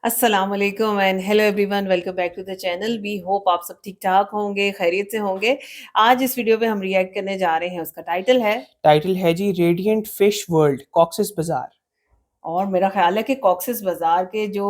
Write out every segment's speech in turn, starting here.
अस्सलाम वालेकुम and hello everyone, welcome back to the channel. We hope आप सब ठीक ठाक होंगे, खैरियत से होंगे। आज इस वीडियो पे हम रिएक्ट करने जा रहे हैं, उसका टाइटल है जी रेडिएंट फिश वर्ल्ड कॉक्सेस बाजार। और मेरा ख्याल है कि कॉक्सेस बाजार के जो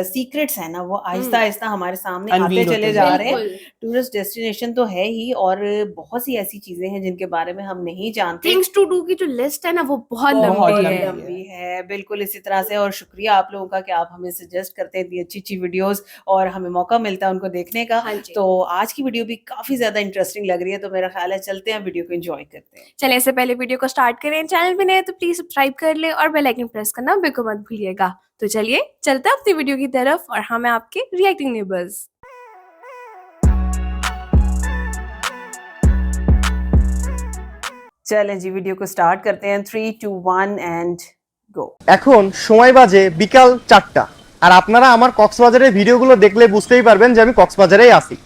सीक्रेट्स हैं ना, वो आहिस्ता आहिस्ता हमारे सामने आते अनवील होते चले हैं जा रहे हैं। बिल्कुल। टूरिस्ट डेस्टिनेशन तो है ही, और बहुत सी ऐसी चीजें हैं जिनके बारे में हम नहीं जानते। थिंग्स टू डू की जो लिस्ट है ना वो बहुत बहुत लंबी लंबी है। लंबी है, बिल्कुल इसी तरह से। और शुक्रिया आप लोगों का कि आप हमें सजेस्ट करते हैं इतनी अच्छी-अच्छी वीडियोस और हमें मौका मिलता है उनको देखने का। हाँ जी। तो आज की वीडियो भी काफ़ी ज़्यादा इंटरेस्टिंग लग रही है, तो मेरा ख़्याल है चलते हैं वीडियो को एन्जॉय करते हैं। चलिए इससे पहले वीडियो को स्टार्ट करें, चैनल पे नए हैं तो प्लीज सब्सक्राइब कर ले और बेल आइकन प्रेस करना बिल्कुल मत भूलिएगा। तो चलिए चलते हैं अपनी वीडियो की तरफ और हम हैं आपके रिएक्टिंग नेबर्स। चलें जी, वीडियो को स्टार्ट करते हैं। 3, 2, 1 एंड गो। এখন সময় বাজে বিকাল 4টা আর আপনারা আমার কক্সবাজারের ভিডিওগুলো দেখলে বুঝতেই পারবেন যে আমি কক্সবাজারেই আছি।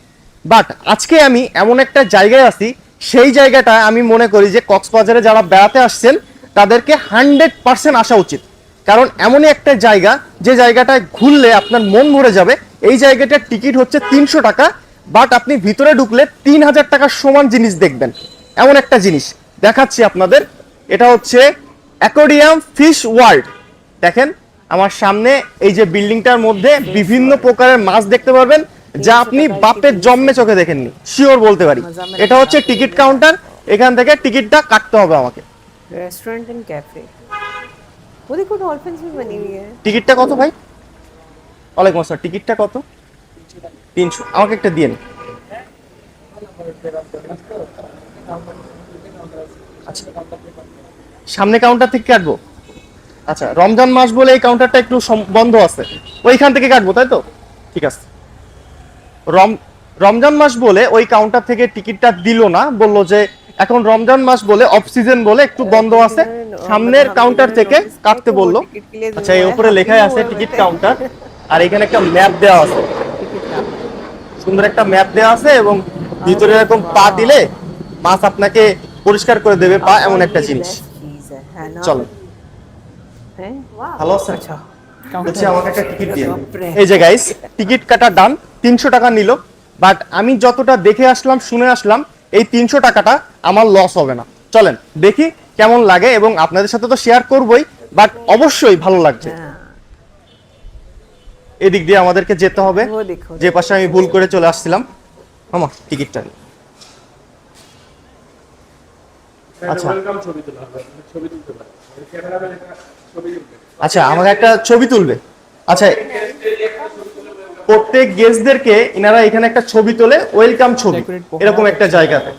বাট আজকে আমি এমন একটা জায়গায় আছি, সেই জায়গাটা আমি মনে করি যে কক্সবাজারে যারা বেড়াতে আসছেন তাদেরকে 100% আসা উচিত। কারণ এমনই একটা জায়গা যে জায়গাটায় ঘুরলে আপনার মন ভরে যাবে। এই জায়গাটার টিকিট হচ্ছে 300 টাকা, বাট আপনি ভিতরে ঢুকলে 3000 টাকার সমান জিনিস দেখবেন। এমন একটা জিনিস দেখাচ্ছি আপনাদের, এটা হচ্ছে অ্যাকোয়ারিয়াম ফিশ ওয়ার্ল্ড। দেখেন আমার সামনে এই যে বিল্ডিংটার মধ্যে বিভিন্ন প্রকারের মাছ দেখতে পারবেন যা আপনি বাপের জন্মে চোখে দেখেননি, শিওর বলতে পারি। এটা হচ্ছে টিকিট কাউন্টার, এখান থেকে টিকিটটা কাটতে হবে আমাকে। रेस्टोरेंट एंड कैफे, वो देखो डॉल्फिन्स भी बनी हुई है। টিকিটটা কত ভাই? ওয়ালাইকুম আসসালাম। টিকিটটা কত? 300। আমাকে একটা দিন। আচ্ছা, সামনে কাউন্টার থেকে কাটবো? আচ্ছা, রমজান মাস বলে এই কাউন্টারটা একটু বন্ধ আছে, ওইখান থেকে কাটবো তাই তো? ঠিক আছে। রমজান মাস বলে ওই কাউন্টার থেকে টিকিটটা দিল না, বলল যে এখন রমজান মাস বলে অফ সিজন বলে একটু বন্ধ আছে, সামনের কাউন্টার থেকে কাটতে বললো। আচ্ছা, এই উপরে লেখাই আছে টিকিট কাউন্টার, আর এখানে একটা ম্যাপ দেওয়া আছে, সুন্দর একটা ম্যাপ দেওয়া আছে, এবং ভিতরে এরকম পা দিলে মাছ আপনাকে পরিষ্কার করে দেবে পা, এমন একটা জিনিস। চলো, হ্যালো স্যার, হচ্ছে আমাকে একটা টিকিট দিয়ে। এই যে গাইস, টিকিট কাটা ডান, 300 টাকা নিল। বাট আমি যতটা দেখে আসলাম, শুনে আসলাম, এই 300 টাকাটা আমার লস হবে না। চলেন দেখি কেমন লাগে, এবং আপনাদের সাথে তো শেয়ার করবই, বাট অবশ্যই ভালো লাগছে। এদিক দিয়ে আমাদেরকে যেতে হবে, যে পাশে আমি ভুল করে চলে আসছিলাম। আমার টিকিটটা নিই। আচ্ছা আচ্ছা, আমাকে একটা ছবি তুলবে। আচ্ছা, প্রত্যেক গেস্টদেরকে ইনারা এখানে একটা ছবি তোলে, ওয়েলকাম ছবি, এরকম একটা জায়গাতে।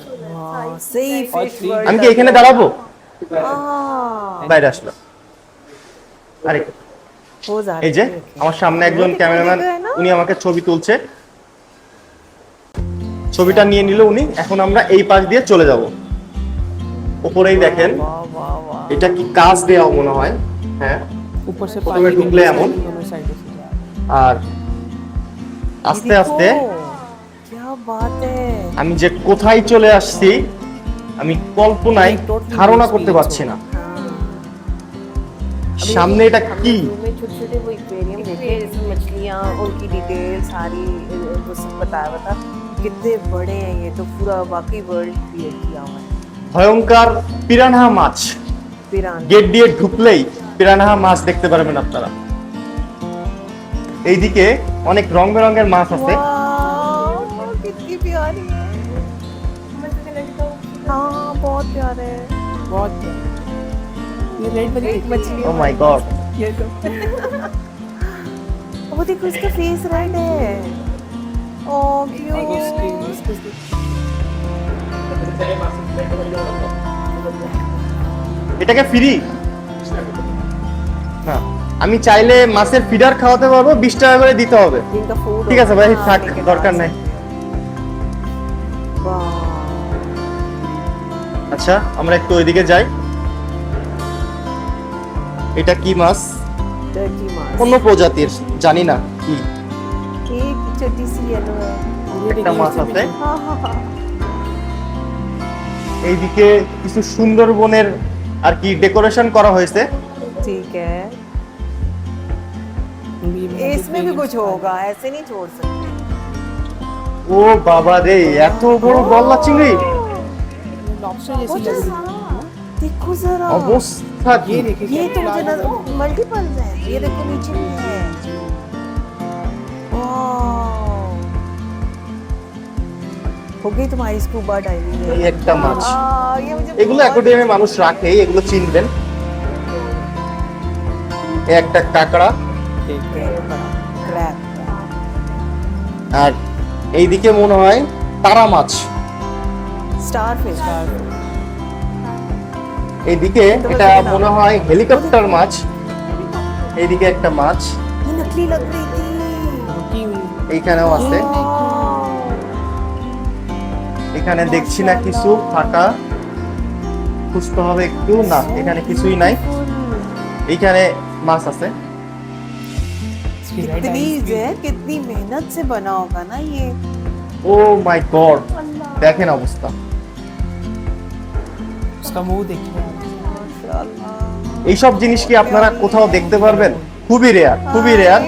আমি কি এখানে দাঁড়াবো? বাইরে আসলাম। আরে এই যে আমার সামনে একজন ক্যামেরাম্যান, উনি আমাকে ছবি তুলছে, ছবিটা নিয়ে নিল উনি। এখন আমরা এই পাশ দিয়ে চলে যাব। উপরেই দেখেন, এটা কি কাজ দেওয়া মনে হয়। হ্যাঁ, ऊपर से প্রথমে ঢুকলে এমন, আর আস্তে আস্তে আমি যে কোথায় চলে আসছি আমি কল্পনায় ধারণা করতে পারছি না। সামনে এটা কি? छोटे-छोटे वो एक्वेरियम देखे जिसमें मछलियां, उनकी डिटेल सारी वो सब बताया हुआ था। कितने बड़े हैं ये, तो पूरा वाकई वर्ल्ड क्रिएट किया हुआ है। ভয়ঙ্কর পিরানহা মাছ, पिराना গেট দিয়ে ঢুকলেই পিরানহা মাছ দেখতে পারবেন আপনারা। এইদিকে অনেক রং বেরঙের মাছ আছে। वाह, कितनी प्यारी है। हाँ, बहुत प्यारे है। बहुत ये रेड वाली एक मछली, ও মাই গড, ये तो वो देखो इसका फेस रेड है। Oh cute. এটাকে ফ্রি না? আমি চাইলে মাছের ফিডার খাওয়াতে পারবো, 20 টাকা করে দিতে হবে। इनका फूड ঠিক আছে ভাই, থাক, দরকার নাই। আচ্ছা, আমরা একটু ওইদিকে যাই। এটা কি মাছ? टर्की मास। অন্য প্রজাতির, জানি না কি। एक छोटी सी येलो है। একটা মাছ আছে। हाँ हाँ हाँ। এইদিকে কিছু সুন্দরবনের আর কি ডেকোরেশন করা হয়েছে। ठीक है। ये ये मतलब इसमें भी aquarium कुछ style होगा, ऐसे नहीं छोड़ सकते। ও বাবা রে, এত বড় গলদা চিংড়ি! है। लॉबस्टर जैसी लग रही है ना? देखो जरा, অবস্থা কি! ये देखिए ये तो मुझे क्या मल्टीपल्स है, ये देखो नीचे भी है। वाह, हो गई तुम्हारी स्कूबा डाइविंग। এই একটা মাছ। ये मुझे এগুলো অ্যাকোয়ারিয়ামে মানুষ রাখে, এগুলো চিনবেন। এই একটা কাঁকড়া, क्रैब। আর এইদিকে মনে হয় তারা মাছ। Star fish. এইদিকে এটা মনে হয় হেলিকপ্টার মাছ। এইদিকে একটা মাছ, ये नकली लग रही थी। रुकी हुई এইখানেও আছে। এখানে দেখছি না কিছু, ফাঁকা। খুঁজতে হবে একটু, না এখানে কিছুই নাই। এইখানে মাছ আছে। इसकी रेड कितनी आईज है, कितनी मेहनत से बना होगा ना ये। ও মাই গড, দেখেন অবস্থা। उसका मुंह देखिए आप। माशाल्लाह। এইসব জিনিস কি আপনারা কোথাও দেখতে পারবেন? খুবই রেয়ার, খুবই রেয়ার।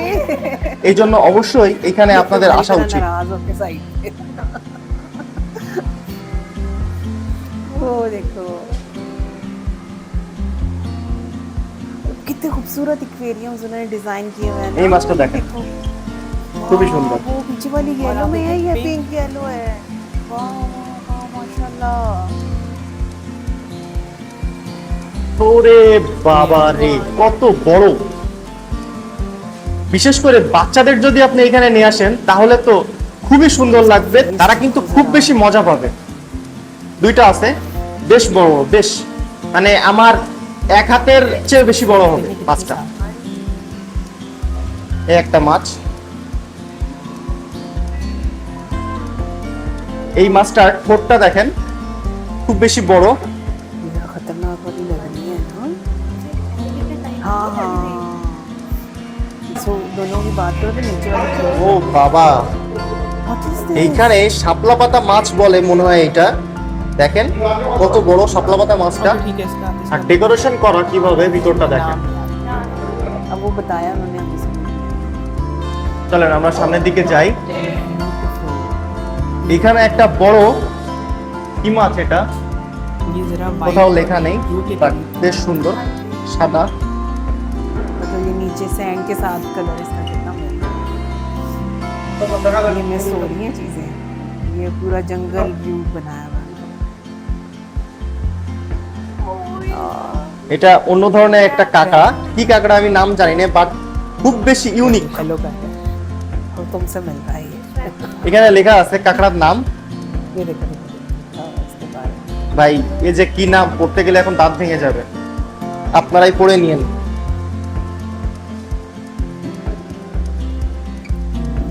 এই জন্য অবশ্যই এখানে আপনাদের আসা উচিত। नाराज होके साइड पे। वो देखो कितने खूबसूरत एक्वेरियम्स उन्होंने डिजाइन किए हुए हैं ना। এই মাছটা দেখেন, খুবই সুন্দর। वो पीछे वाली येलो में है, ये पिंक येलो है। वाह वाह माशाल्लाह। ওরে বাবা রে, কত বড়! বিশেষ করে বাচ্চাদের যদি আপনি এখানে নিয়ে আসেন তাহলে তো খুবই সুন্দর লাগবে, তারা কিন্তু খুব বেশি মজা পাবে। দুইটা আছে, বেশ বড়, বেশ মানে আমার এক হাতের চেয়ে বেশি বড় হবে মাছটা। এই একটা মাছ, এই মাছটার ঠোঁটটা দেখেন, খুব বেশি বড়। ये खतरनाक वाली लग रही है ना। हाँ हाँ, सो दोनों की बात करो तो नीचे वाली ও বাবা, What is this? এইখানে শাপলা পাতা মাছ বলে মনে হয় এটা। দেখেন কত বড় শাপলা পাতা মাছটা, तो ठीक है इसका আর ডেকোরেশন করা কিভাবে ভিতরটা দেখেন। अब वो बताया उन्होंने हमें समझ চলেন আমরা সামনের দিকে যাই। এখানে একটা বড় কি মাছ এটা, ये जरा কোথাও লেখা নেই, ब्लू के বাট বেশ সুন্দর, সাদা। मतलब ये नीचे सैंड के साथ कलर इसका कितना मिलता है। ये मिस हो रही हैं चीजें। ये पूरा जंगल व्यू बनाया हुआ है। এটা অন্য ধরনের একটা কাঁকড়া, কি কাঁকড়া আমি নাম জানি না, বাট খুব বেশি ইউনিক। हेलो का है तो तुमसे मिलता है ये। এখানে লেখা আছে কাঁকড়ার নাম। ये देखो देखो देखो। हाँ, इसके बारे में। ভাই এই যে কি নাম, পড়তে গেলে এখন দাঁত ভেঙে যাবে, আপনারাই পড়ে নিয়েন।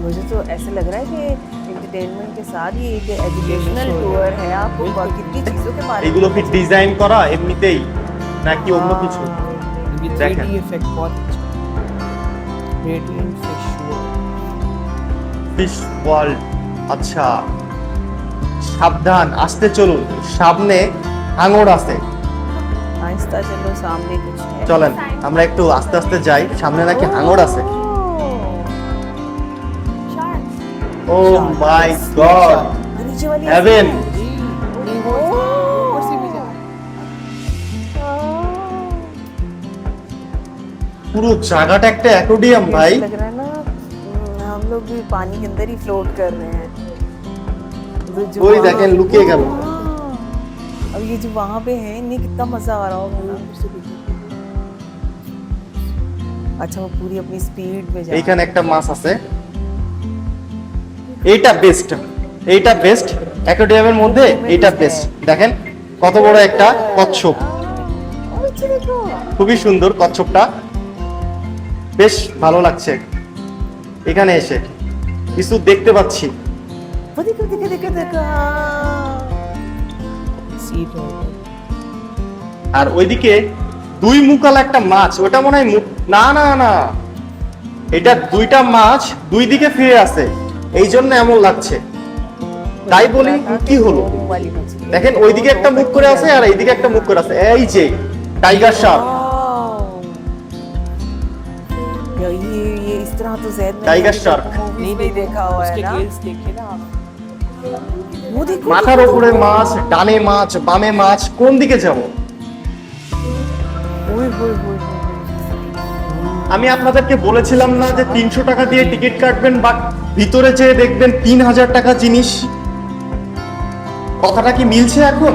मुझे तो ऐसे लग रहा है कि एंटरटेनमेंट के साथ ये एक एजुकेशनल टूर है। आपको कितनी चीजों के बारे में এগুলো কি ডিজাইন করা এমনিতেই নাকি অন্য কিছু? ये देखा। 3D इफेक्ट बहुत अच्छा रेडिएंट फिश ফিশ ওয়ার্ল্ড। আচ্ছা সাবধান, আসতে চলুন, সামনে হাঙর আছে। आहिस्ता चलो, सामने कुछ है। চলেন আমরা একটু আস্তে আস্তে যাই, সামনে নাকি হাঙর আছে। ও মাই গড, नीचे वाली হেভেন! ऊपर से भी जा পুরো জায়গাটা একটা অ্যাকোয়ারিয়াম ভাই। लग रहा है ना हम लोग भी पानी के अंदर ही फ्लोट कर रहे हैं। जो ওই वहाँ- দেখেন লুকিয়ে গেল। अब ये जो वहाँ पे है, इन्हें कितना मजा आ रहा होगा ना। अच्छा वो पूरी अपनी स्पीड में जा এইখানে একটা মাছ আছে। এইটা বেস্ট, এইটা বেস্ট অ্যাকোয়ারিয়ামের মধ্যে, এইটা বেস্ট। দেখেন কত বড় একটা কচ্ছপ, नीचे देखो। খুবই সুন্দর কচ্ছপটা, বেশ ভালো লাগছে। এখানে এসে কিছু দেখতে পাচ্ছি। वो देखो देखो देखो देखो। सीट है আর ওইদিকে দুই মুখাল একটা মাছ, ওটা মনে হয় না না না, এটা দুইটা মাছ দুই দিকে ফিরে আছে, এই জন্য এমন লাগছে। তাই বলি কি হলো, वो वाली मछली। দেখেন ওইদিকে একটা মুখ করে আছে আর এইদিকে একটা মুখ করে আছে, এই যে टाइगर शार्क। वाओ। ये इस तरह तो जैद ने टाइगर शार्क। मूवीज में देखा हुआ है उसके ना। गिल्स देखे ना आप। वो देखो মাথার উপরে মাছ, ডানে মাছ, বামে মাছ, কোন দিকে যাব? ওই ওই ওই আমি আপনাদেরকে বলেছিলাম না যে 300 টাকা দিয়ে টিকিট কাটবেন বা ভিতরে যেয়ে দেখবেন 3000 টাকা জিনিস। কথাটা কি মিলছে এখন?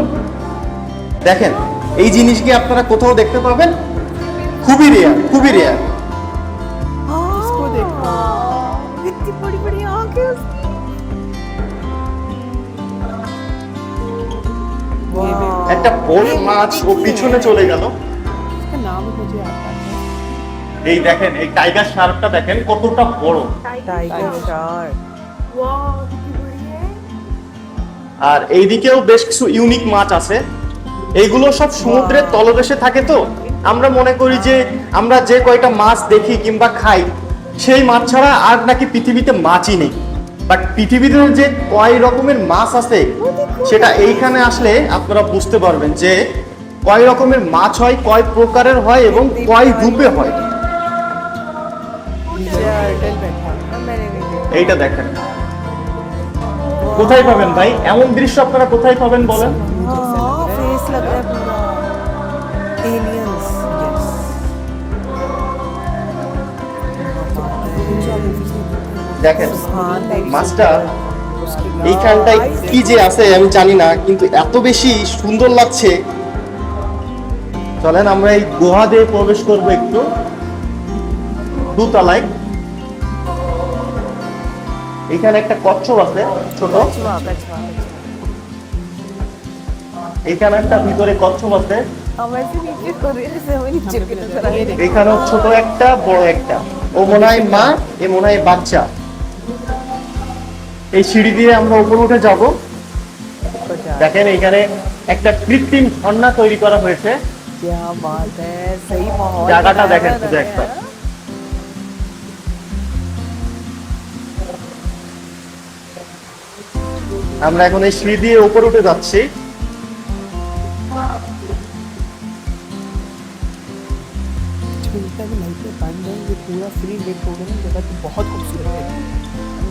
দেখেন, এই জিনিস কি আপনারা কোথাও দেখতে পাবেন? খুবই রেয়ার, খুবই রেয়ার। इसको देखो। इतनी बड़ी बड़ी आंखें उसकी। ये भी वाह। একটা বড় মাছ ও পিছনে চলে গেল। इसका नाम ही मुझे आता है। এই দেখেন, এই টাইগার শার্কটা দেখেন কতটা বড়। Tiger shark. वाओ कितनी बड़ी है। আর এইদিকেও বেশ কিছু ইউনিক মাছ আছে। এইগুলো সব সমুদ্রের তলদেশে থাকে তো আমরা মনে করি যে আমরা যে কয়টা মাছ দেখি কিংবা খাই সেই মাছ ছাড়া আর নাকি পৃথিবীতে মাছই নেই, বাট পৃথিবীতে যে কয় রকমের মাছ আছে সেটা এইখানে আসলে আপনারা বুঝতে পারবেন যে কয় রকমের মাছ হয়, কয় প্রকারের হয় এবং কয় রূপে হয়। टर्टल बैठा है। मैंने भी देखा। এইটা দেখেন, কোথায় পাবেন ভাই এমন দৃশ্য? আপনারা কোথায় পাবেন বলেন? हाँ फेस लग रहा है पूरा एलियंस। দেখেন हाँ মাছটা এইখানটায় কি যে আছে আমি জানি না, কিন্তু এত বেশি সুন্দর লাগছে। চলেন আমরা এই গুহা দিয়ে প্রবেশ করব একটু দোতলায়। এখানে একটা কচ্ছপ আছে ছোট, कछुआ कछुआ। এখানে একটা ভিতরে কচ্ছপ আছে, हम ऐसे नीचे को रहे जैसे हमें नीचे की नजर आ रही है। এখানেও ছোট একটা বড় একটা। ও মনে হয় মা, এ মনে হয় বাচ্চা। এই সিঁড়ি দিয়ে আমরা উপরে উঠে যাব। দেখেন এখানে একটা কৃত্রিম ঝর্ণা তৈরি করা হয়েছে। क्या बात है, सही माहौल জায়গাটা बनाया দেখেন हुआ শুধু है একবার। ना। আমরা এখন এই সিঁড়ি দিয়ে উপরে উঠে যাচ্ছি। झूलता भी लाइटें बंद है, ये पूरा फ्री लेक हो गया ना, जगह तो बहुत खूबसूरत है।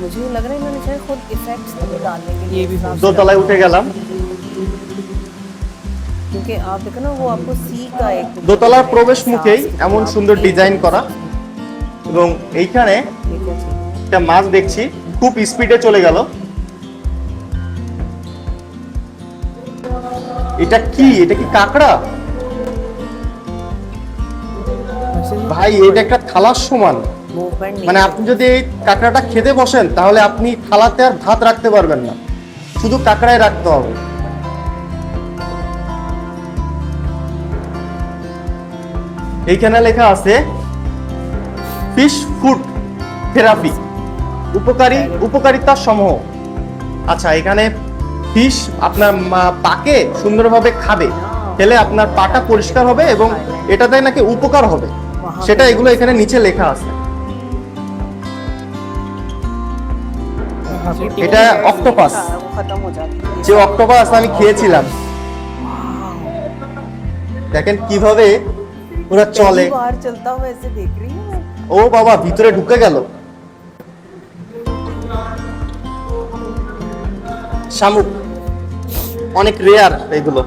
मुझे लग रहा है इन्होंने शायद खुद इफेक्ट्स डालने के लिए ये भी हिसाब से দোতলায় উঠে গেলাম। क्योंकि आप देखो ना वो आपको सी का एक দোতলার প্রবেশ মুখেই এমন সুন্দর ডিজাইন করা, এবং এইখানে ये क्या चीज़ है? একটা মাছ দেখছি খুব স্পিডে চলে গেল। এটা কি? এটা কি কাঁকড়া? वैसे ही ভাই এটা একটা থালার সমান। मूवमेंट नहीं মানে আপনি যদি এই কাঁকড়াটা খেতে বসেন তাহলে আপনি থালাতে আর ভাত রাখতে পারবেন না, শুধু কাঁকড়াই রাখতে হবে। এইখানে লেখা আছে ফিশ ফুড থেরাপি, উপকারিতা সমূহ। আচ্ছা, এখানে ফিশ আপনার পাকে সুন্দরভাবে খাবে, খেলে আপনার পাটা পরিষ্কার হবে এবং এটাতে নাকি উপকার হবে, সেটা এগুলো এখানে নিচে লেখা আছে। এটা অক্টোপাস, वो खत्म हो जाती है। যে অক্টোপাস আমি খেয়েছিলাম। দেখেন কিভাবে ওরা চলে। पहली बार चलता हुआ ऐसे देख रही हूँ। ও বাবা, ভিতরে ঢুকে গেল। শামুক অনেক রেয়ার এগুলো।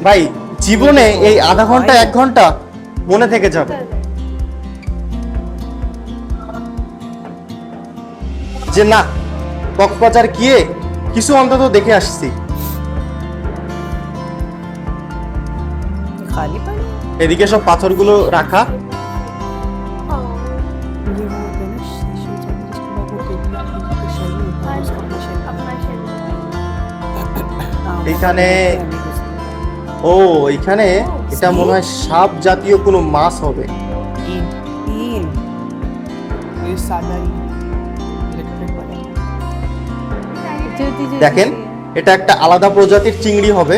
ভাই জীবনে এই আধা ঘন্টা 1 ঘন্টা মনে থেকে যাবে যে না, কক্সবাজার গিয়ে কিছু অন্তত দেখে আসছি। खाली पानी এদিকে সব পাথরগুলো রাখা। ये वो होते हैं ना शीशे जैसे, जिसके बाद वो केतली के शेल में होता है, उसका अपना शेल। अपना शेल। এখানে ও এখানে এটা মনে হয় সাপ জাতীয় কোনো মাছ হবে। ईन, ईल ये सादा ईन, इलेक्ट्रिक वाला। দেখেন এটা একটা আলাদা প্রজাতির চিংড়ি হবে।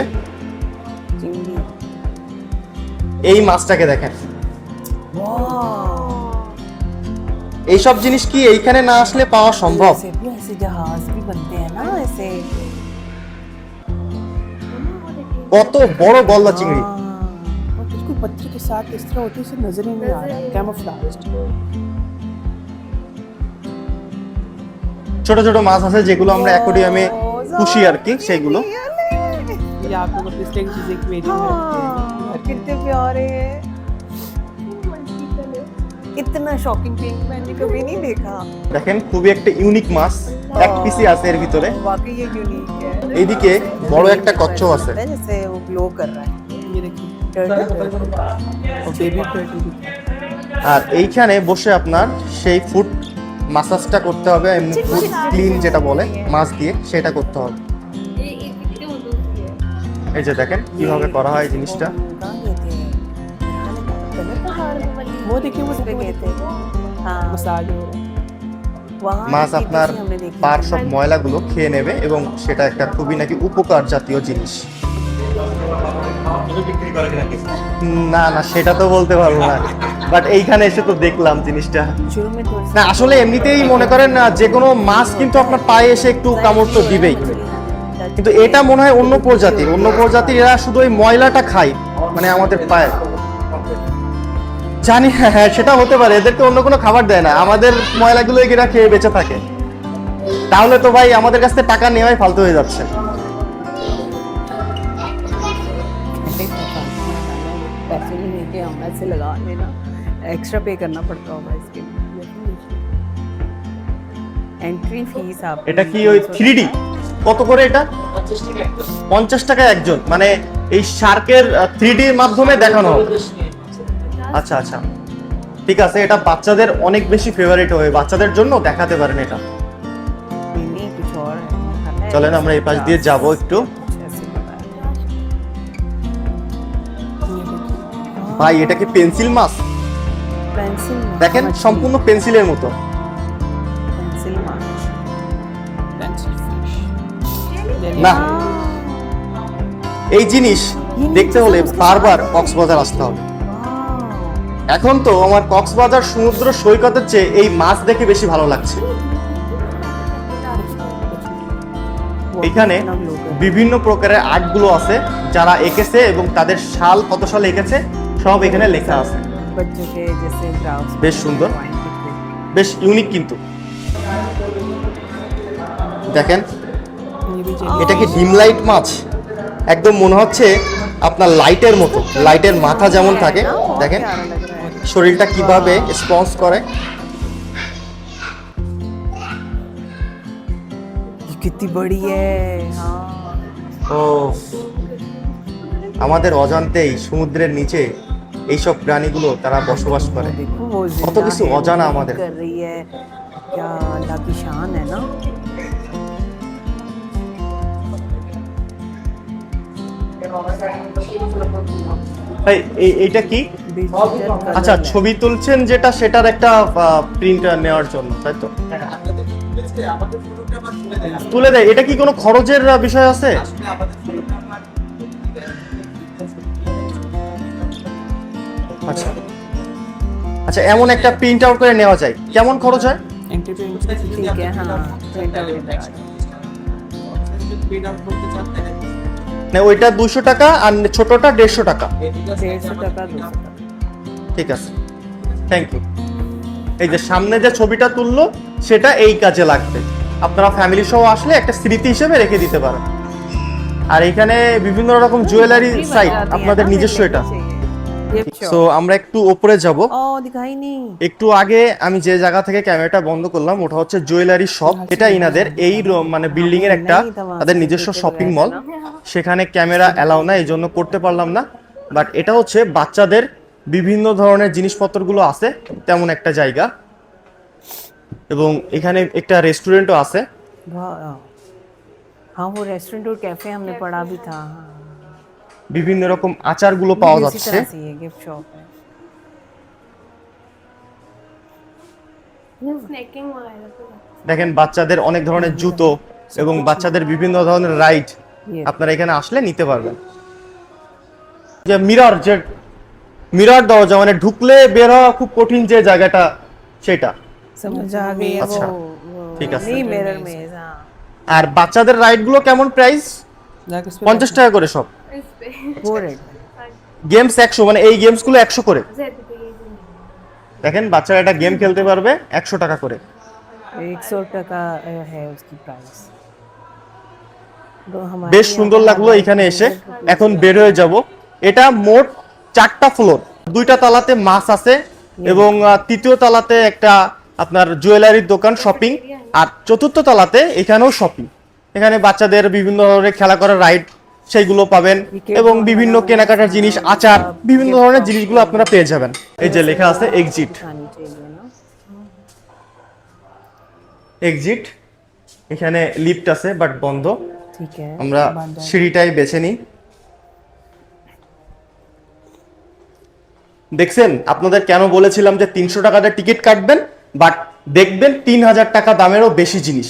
चिंगी। এই মাছটাকে দেখেন। वाह, এইসব জিনিস কি এইখানে না আসলে পাওয়া সম্ভব? ऐसे भी ऐसे जहाज भी बनते हैं ना ऐसे। वो देखिए কত বড় গলদা চিংড়ি। और बिल्कुल पत्थर के साथ इस तरह होती है इसे नजर ही नहीं आ रहा कैमोफ्लेज्ड। ছোট ছোট মাছ আছে যেগুলো আমরা অ্যাকোয়ারিয়ামে পুষি আর কি, সেগুলো। ये आप लोग अपने स्टेक चीज एक्वेरियम में रखते हैं। हाँ, कितने प्यारे हैं। इतना शॉकिंग पिंक मैंने कभी नहीं देखा। দেখেন খুবই একটা ইউনিক মাছ, এক পিসি আছে এর ভিতরে। वाकई ये यूनिक है। এইদিকে বড় একটা কচ্ছপ আছে। जैसे वो ग्लो कर रहा है। ये देखिए टर्टल और बेबी टर्टल भी था। আর এইখানে বসে আপনার সেই ফুড মাসাজটা করতে হবে, এমনি ফুড ক্লিন যেটা বলে মাছ দিয়ে, সেটা করতে হবে। এই যে দেখেন কিভাবে করা হয় জিনিসটা। वो देखिए वो पे गए थे। हाँ, मसाज हो रहा है। वहाँ মাছ की আপনার किसी हमने देखी পার थी। সব ময়লাগুলো খেয়ে নেবে এবং সেটা একটা খুবই নাকি উপকার জাতীয় জিনিস। না না সেটা তো বলতে পারবো না, বাট এইখানে এসে তো দেখলাম জিনিসটা। शुरू में थोड़ी না আসলে এমনিতেই মনে করেন না, যে কোনো মাছ কিন্তু আপনার পায়ে এসে একটু কামড় তো দিবেই, কিন্তু এটা মনে হয় অন্য প্রজাতির। অন্য প্রজাতির এরা শুধু ওই ময়লাটা খায়, মানে আমাদের পায়ে। জানি হ্যাঁ সেটা হতে পারে, এদেরকে অন্য কোনো খাবার দেয় না, আমাদের ময়লাগুলো এরা খেয়ে বেঁচে থাকে। তাহলে তো ভাই আমাদের কাছ থেকে টাকা নেওয়াই ফালতু হয়ে যাচ্ছে। पैसे भी लेके हम ऐसे लगा लेना, एक्स्ट्रा पे करना पड़ता होगा इसके लिए। एंट्री फीस आप এটা কি ওই 3D কত করে এটা? 50 টাকা একজন, মানে এই শার্কের 3D এর মাধ্যমে দেখানো হবে। আচ্ছা আচ্ছা ঠিক আছে, এটা বাচ্চাদের অনেক বেশি ফেভারিট হবে, বাচ্চাদের জন্য দেখাতে পারেন এটা। नहीं कुछ और है। চলেন আমরা এই পাশ দিয়ে যাব একটু। ऐसे बताया। ভাই এটা কি পেন্সিল মাছ? पेंसिल দেখেন সম্পূর্ণ পেন্সিলের মতো। Pencil march. Pencil fish. না এই জিনিস দেখতে হলে বারবার কক্সবাজার আসতে হবে। এখন তো আমার কক্সবাজার সমুদ্র সৈকতের চেয়ে এই মাছ দেখে বেশি ভালো লাগছে। এখানে বিভিন্ন প্রকারের আর্টগুলো আছে যারা এঁকেছে এবং তাদের সাল কত সালে এঁকেছে সব এখানে লেখা আছে। बच्चों के जैसे ड्राफ्ट्स বেশ সুন্দর, বেশ ইউনিক কিন্তু। দেখেন ये भी এটা কি ডিম লাইট মাছ? একদম মনে হচ্ছে আপনার লাইটের মতো, লাইটের মাথা যেমন থাকে, দেখেন শরীরটা কিভাবে স্পঞ্জ করে। कितनी बड़ी है। हाँ ও আমাদের অজান্তেই সমুদ্রের নিচে এইসব প্রাণীগুলো তারা বসবাস করে। देखो वो কত जिंदा কিছু है, অজানা वो আমাদের। कर रही है, क्या अल्लाह की शान है ना। ভাই এইটা কি? আচ্ছা ছবি তুলছেন যেটা, সেটার একটা প্রিন্ট নেওয়ার জন্য, তাই তো? তুলে দেয়। এটা কি কোনো খরচের বিষয় আছে? আচ্ছা আচ্ছা এমন একটা প্রিন্ট আউট করে নেওয়া যায়, কেমন খরচ হয়? एंट्री पे ठीक है। हाँ प्रिंट आउट না ওইটা 200 টাকা আর ছোটটা 150 টাকা। 150 টাকা 200 টাকা। ঠিক আছে, থ্যাংক ইউ। এই যে সামনে যে ছবিটা তুললো সেটা এই কাজে লাগবে, আপনারা ফ্যামিলি সহ আসলে একটা স্মৃতি হিসেবে রেখে দিতে পারেন। আর এখানে বিভিন্ন রকম জুয়েলারি সাইট আপনাদের নিজস্ব এটা। সো আমরা একটু উপরে যাব। ও দিখাই নেই। একটু আগে আমি যে জায়গা থেকে ক্যামেরাটা বন্ধ করলাম ওটা হচ্ছে জুয়েলারি শপ। এটা ইনাদের এই মানে বিল্ডিং এর একটা তাদের নিজস্ব শপিং মল, সেখানে ক্যামেরা অ্যালাউ না, এই জন্য করতে পারলাম না। বাট এটা হচ্ছে বাচ্চাদের বিভিন্ন ধরনের জিনিসপত্রগুলো আছে তেমন একটা জায়গা, এবং এখানে একটা রেস্টুরেন্টও আছে। हाँ वो रेस्टोरेंट और कैफे हमने पढ़ा भी था। हाँ বিভিন্ন রকম আচারগুলো পাওয়া इसी যাচ্ছে। तरह से ये गिफ्ट शॉप है। स्नैकिंग वगैरह तो দেখেন বাচ্চাদের অনেক ধরনের জুতো এবং বাচ্চাদের বিভিন্ন ধরনের রাইড ये আপনারা এখানে আসলে নিতে পারবেন। যে মিরর দরজা, মানে ঢুকলে বের হওয়া খুব কঠিন যে জায়গাটা, সেটা। समझ आ गई अच्छा, वो ठीक है। नहीं मिरर में। हाँ আর বাচ্চাদের রাইড গুলো কেমন প্রাইস? जाके इस पे 50 টাকা করে সব। इस पे फोरहेड গেমস 100, মানে এই গেমসগুলো 100 করে। দেখেন বাচ্চারা একটা গেম খেলতে পারবে 100 টাকা করে। 100 टका है उसकी प्राइस। तो हमारे বেশ यहाँ সুন্দর पे লাগলো हमारे এখানে এসে। यहाँ এখন বের হয়ে যাব। এটা মোট 4টা ফ্লোর, 2টা তালাতে মাছ আছে এবং তৃতীয় তালাতে একটা আপনার জুয়েলারির দোকান, শপিং, আর চতুর্থ তালাতে এখানেও শপিং। এখানে বাচ্চাদের বিভিন্ন ধরনের খেলা করার রাইড সেইগুলো পাবেন এবং বিভিন্ন কেনাকাটার জিনিস, আচার, বিভিন্ন ধরনের জিনিসগুলো আপনারা পেয়ে যাবেন। এই যে লেখা আছে এক্সিট, खानी चाहिए ना। এক্সিট। এখানে লিফট আছে বাট বন্ধ। ठीक है। আমরা সিঁড়িটাই বেছে নিই। দেখছেন, আপনাদের কেন বলেছিলাম যে 300 টাকাতে টিকিট কাটবেন বাট দেখবেন 3000 টাকা দামেরও বেশি জিনিস।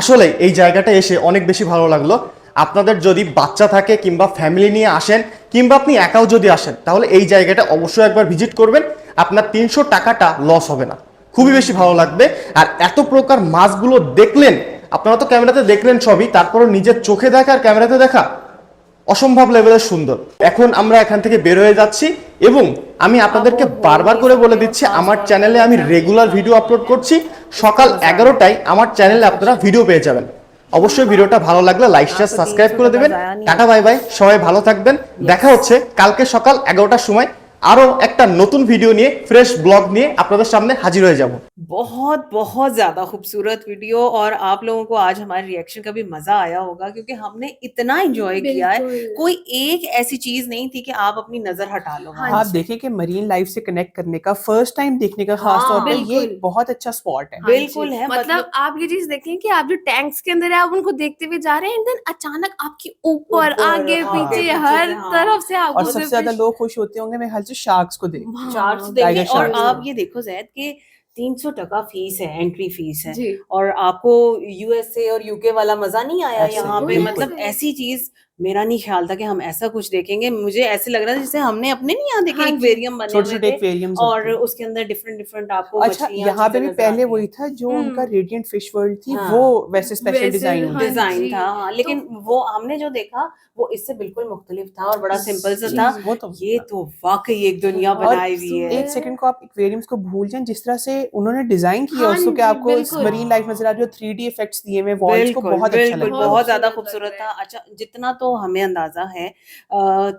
আসলে এই জায়গাটা এসে অনেক বেশি ভালো লাগলো। আপনাদের যদি বাচ্চা থাকে কিংবা ফ্যামিলি নিয়ে আসেন কিংবা আপনি একাও যদি আসেন তাহলে এই জায়গাটা অবশ্যই একবার ভিজিট করবেন। আপনার 300 টাকাটা লস হবে না, খুবই বেশি ভালো লাগবে। আর এত প্রকার মাছগুলো দেখলেন, আপনারা তো ক্যামেরাতে দেখলেন সবই, তারপরে নিজের চোখে দেখা আর ক্যামেরাতে দেখা অসম্ভব লেভেলের সুন্দর। এখন আমরা এখান থেকে বের হয়ে যাচ্ছি এবং আমি আপনাদেরকে বারবার করে বলে দিচ্ছি আমার চ্যানেলে আমি রেগুলার ভিডিও আপলোড করছি। সকাল 11টায় আমার চ্যানেলে আপনারা ভিডিও পেয়ে যাবেন। অবশ্যই ভিডিওটা ভালো লাগলে লাইক শেয়ার সাবস্ক্রাইব করে দেবেন। টাটা বাই বাই, সবাই ভালো থাকবেন। দেখা হচ্ছে কালকে সকাল 11টার সময় আরো একটা নতুন ভিডিও নিয়ে, ফ্রেশ ব্লগ নিয়ে আপনাদের সামনে হাজির হয়ে যাব। बहुत बहुत ज्यादा खूबसूरत वीडियो और आप लोगों को आज हमारे रिएक्शन का भी मजा आया होगा क्योंकि हमने इतना एंजॉय किया है। बिल्कुल। कोई एक ऐसी चीज नहीं थी कि आप अपनी नजर हटा लो। हाँ आप देखें कि मरीन लाइफ से कनेक्ट करने का, फर्स्ट टाइम देखने का खास हाँ, तौर पे ये बिल्कुल। बहुत अच्छा स्पॉट है। हाँ बिल्कुल जी। है, मतलब आप ये चीज देखें कि आप जो टैंक्स के अंदर है आप उनको देखते हुए जा रहे हैं एंड देन अचानक आपकी ऊपर ऊपर, आगे हाँ, पीछे पीछे हर से, हाँ। तरफ से आपको और सबसे ज्यादा लोग खुश होते होंगे मेरे ख्याल से शार्क्स को देख। चार्ट्स हाँ, देंगे टाइगर और शार्क्स आप है। ये देखो जैद कि 300 टका फीस है, एंट्री फीस है जी। और आपको यूएसए और यूके वाला मजा नहीं आया ऐसे, यहाँ पे। बिल्कुल। मतलब ऐसी चीज मेरा नहीं ख्याल था कि हम ऐसा कुछ देखेंगे। मुझे ऐसे लग रहा था जैसे हमने अपने नहीं यहाँ देखे हाँ जी। एक्वेरियम बने छोटे हुए छोटे थे एक्वेरियम्स और होते हैं। उसके अंदर डिफरेंट डिफरेंट आपको अच्छा, मछलियाँ, यहाँ पे चीजें भी नजर पहले आती वही हैं। था जो उनका हम्म। रेडिएंट फिश वर्ल्ड थी, हाँ। वो वैसे स्पेशल वैसे, डिजाइन हाँ हुई। डिजाइन जी। था हाँ, लेकिन वो हमने जो देखा वो इससे बिल्कुल मुख्तलिफ था और बड़ा सिंपल सा था। वो तो ये तो वाकई एक दुनिया और बनाई हुई है। एक सेकंड को आप एक्वेरियम्स को भूल जाएं, जिस तरह से उन्होंने डिजाइन किया हाँ उसको कि जी, आपको बिल्कुल। मरीन लाइफ नजर आ रही है, 3D इफेक्ट्स दिए हुए वॉल्स को, बिल्कुल बहुत अच्छा बिल्कुल लगता है। बहुत ज्यादा खूबसूरत खूबसूरत लग था। रहा है। अच्छा, जितना तो हमें अंदाजा है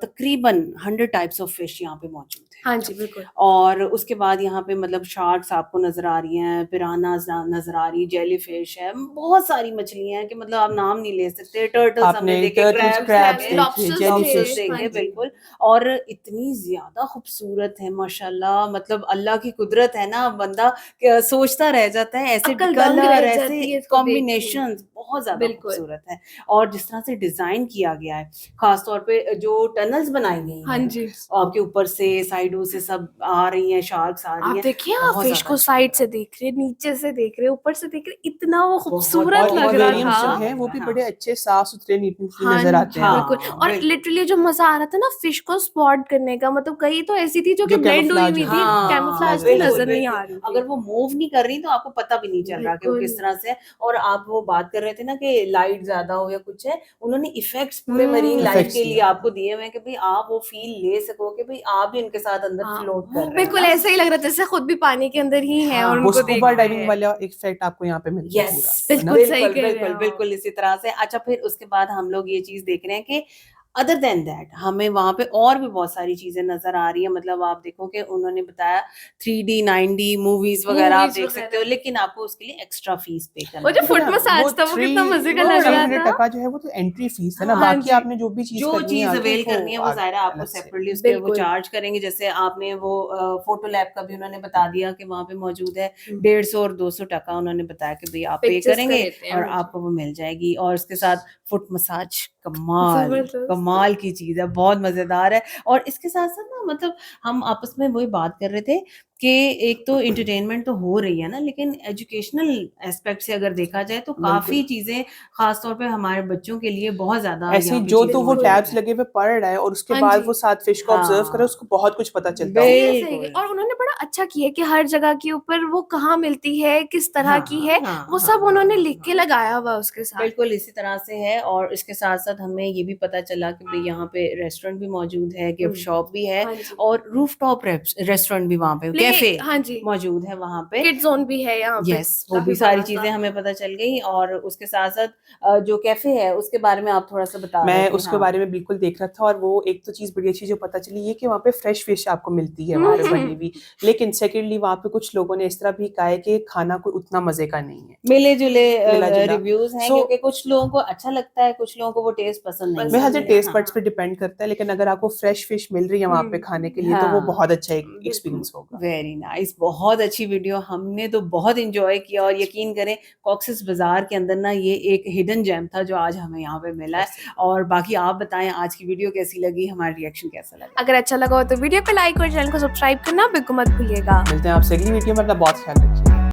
तकरीबन 100 टाइप्स ऑफ फिश यहाँ पे मौजूद है। हाँ जी बिल्कुल। और उसके बाद यहाँ पे मतलब शार्क्स आपको नजर आ रही हैं, पिरानास नजर आ रही है, जेली फिश है, बहुत सारी मछलियां हैं कि मतलब आप नाम नहीं ले सकते। टर्टल्स हमने आपने देखे, turtles, crabs crabs देखे, lobsters देखे, lobsters jellyfish थे, हाँ देखे, जी। बिल्कुल। और इतनी ज्यादा खूबसूरत है माशाल्लाह, मतलब अल्लाह की कुदरत है ना, बंदा सोचता रह जाता है। ऐसे अक्ल दंग कलर, रह ऐसे जाती है इसको देख के। कॉम्बिनेशन बहुत ज्यादा बिल्कुल। खूबसूरत है। और जिस तरह से डिजाइन किया गया है, खास तौर पे जो टनल्स बनाई गई हाँ हैं, जी। आपके ऊपर से साइडों से सब आ रही हैं, शार्क्स आ रही आप हैं। देखिए आप बहुत फिश ज्यादा को अच्छा साइड लग से रहा है। देख रहे, नीचे से देख रहे, ऊपर से देख रहे, इतना वो खूबसूरत बहुत और लग रहा एक्वेरियम्स जो था। हैं वो भी हाँ। बड़े अच्छे साफ सुथरे नीट एंड क्लीन हाँ नजर आते हैं। हाँ। बिल्कुल। और बिल्कुल। लिटरली जो मजा आ रहा था ना फिश को स्पॉट करने का, मतलब कई तो ऐसी थी जो कि जो ब्लेंड हुई camouflage हुई थी, होती है। कैमोफ्लेज थी, बिल्कुल, नजर नहीं आ बिल्कुल। रही थी। अगर वो मूव नहीं कर रही तो आपको पता भी नहीं चल रहा कि वो किस बिल्कुल। तरह से है। और आप वो बात कर रहे थे ना कि लाइट ज्यादा हो या कुछ है, उन्होंने इफेक्ट्स पूरे मरीन लाइफ Effects के दिए। लिए आपको दिए हुए हैं कि भाई आप वो फील ले सको कि भाई आप भी उनके साथ अंदर हाँ, फ्लोट वो कर रहे बिल्कुल हैं ना। ऐसा ही लग रहा था जैसे खुद भी पानी के अंदर ही है हाँ, और वो उनको देख स्कूबा रहे डाइविंग हैं। वाला इफेक्ट आपको यहाँ पे मिलता है यस पूरा, है ना? बिल्कुल सही बिल्कुल कह रहे बिल्कुल हैं आप। बिल्कुल इसी तरह से। अच्छा, फिर उसके बाद हम लोग ये चीज देख रहे हैं कि अदर देन दैट हमें वहां पे और भी बहुत सारी चीजें नजर आ रही है। मतलब आप देखो कि उन्होंने बताया 3D 9D मूवीज वगैरह आप Movies देख वगैरह। सकते हो, लेकिन आपको उसके लिए एक्स्ट्रा फीस पे करना वो जो है। फुट ना, मसाज था वो कितना मजे का लग रहा 300 था। टका जो है वो तो एंट्री फीस है ना, हाँ बाकी जी। आपने जो भी चीज जो करनी है चीज आगे अवेल करनी है वो आगे जाहिर है आपको अलग से। सेपरेटली उसके वो बिल्कुल। चार्ज करेंगे। जैसे आपने वो फोटो लैब का भी उन्होंने बता दिया कि वहां पे मौजूद है। 150 और 200 टका उन्होंने बताया कि भाई आप पे Pictures करेंगे का लेते हैं, और हाँ जी। आपको वो मिल जाएगी। और उसके साथ फुट मसाज, कमाल जबरदस्त। कमाल की चीज है, बहुत मजेदार है। और इसके साथ साथ ना मतलब हम आपस में वही बात कर रहे थे कि एक तो एंटरटेनमेंट तो हो रही है ना, लेकिन एजुकेशनल एस्पेक्ट से अगर देखा जाए तो काफी चीजें खास तौर पे हमारे बच्चों के लिए बहुत ज्यादा ऐसे यहाँ पे जो चीजें तो वो मौजूद टैब्स हैं। लगे हुए पढ़ रहा है और उसके हाँ बाद जी। वो साथ फिश को ऑब्जर्व करे, हाँ। उसको बहुत कुछ पता चलता है। सही है। बिल्कुल। और उन्होंने बड़ा अच्छा किया कि हर जगह के ऊपर वो कहाँ मिलती है, किस तरह की है, हाँ, वो हाँ, सब उन्होंने हाँ, लिख के हाँ। लगाया हुआ उसके साथ। बिल्कुल इसी तरह से है, और इसके साथ साथ हमें ये भी पता चला कि भाई यहाँ पे रेस्टोरेंट भी मौजूद है, गिफ्ट शॉप भी है, हाँ जी। और रूफटॉप रेस्टोरेंट भी वहाँ पे, प्ले कैफे हाँ जी, मौजूद है वहाँ पे। किड जोन भी है यहाँ पे। यस, वो काफी भी सारी बड़ा सा। चीजें हमें पता चल गई, और उसके साथ साथ जो कैफे है उसके बारे में आप थोड़ा सा बता रहे मैं थे। उसके हाँ। बारे में बिल्कुल देख रहा था, और वो एक तो चीज़ बड़ी अच्छी जो पता चली ये कि वहाँ पे फ्रेश फिश आपको मिलती है वहाँ पे बनी हुई। लेकिन सेकेंडली वहाँ पे कुछ लोगों ने इस तरह भी कहा है कि खाना कोई उतना मजे का नहीं है। मिले जुले मिला-जुला। रिव्यूज हैं, So- क्योंकि कुछ लोगों को अच्छा लगता है, कुछ लोगों को वो टेस्ट पसंद नहीं मेरे ख्याल से है। टेस्ट हाँ। बड्स पे डिपेंड करता है, लेकिन अगर आपको फ्रेश फिश मिल रही है वहाँ पे खाने के लिए तो वो हाँ। बहुत अच्छा एक एक्सपीरियंस होगा। वेरी नाइस, बहुत अच्छी वीडियो, हमने तो बहुत इंजॉय किया, और यकीन करें कॉक्सेस बाजार के अंदर ना ये एक हिडन जेम था जो आज हमें यहाँ पे मिला है। और बाकी आप बताएं आज की वीडियो कैसी लगी, हमारा रिएक्शन कैसा लगा। अगर अच्छा लगा हो तो वीडियो पे लाइक और चैनल को सब्सक्राइब करना बिल्कुल मत भूलिएगा। मिलते हैं आपसे अगली वीडियो में, अपना बहुत ख्याल रखिए।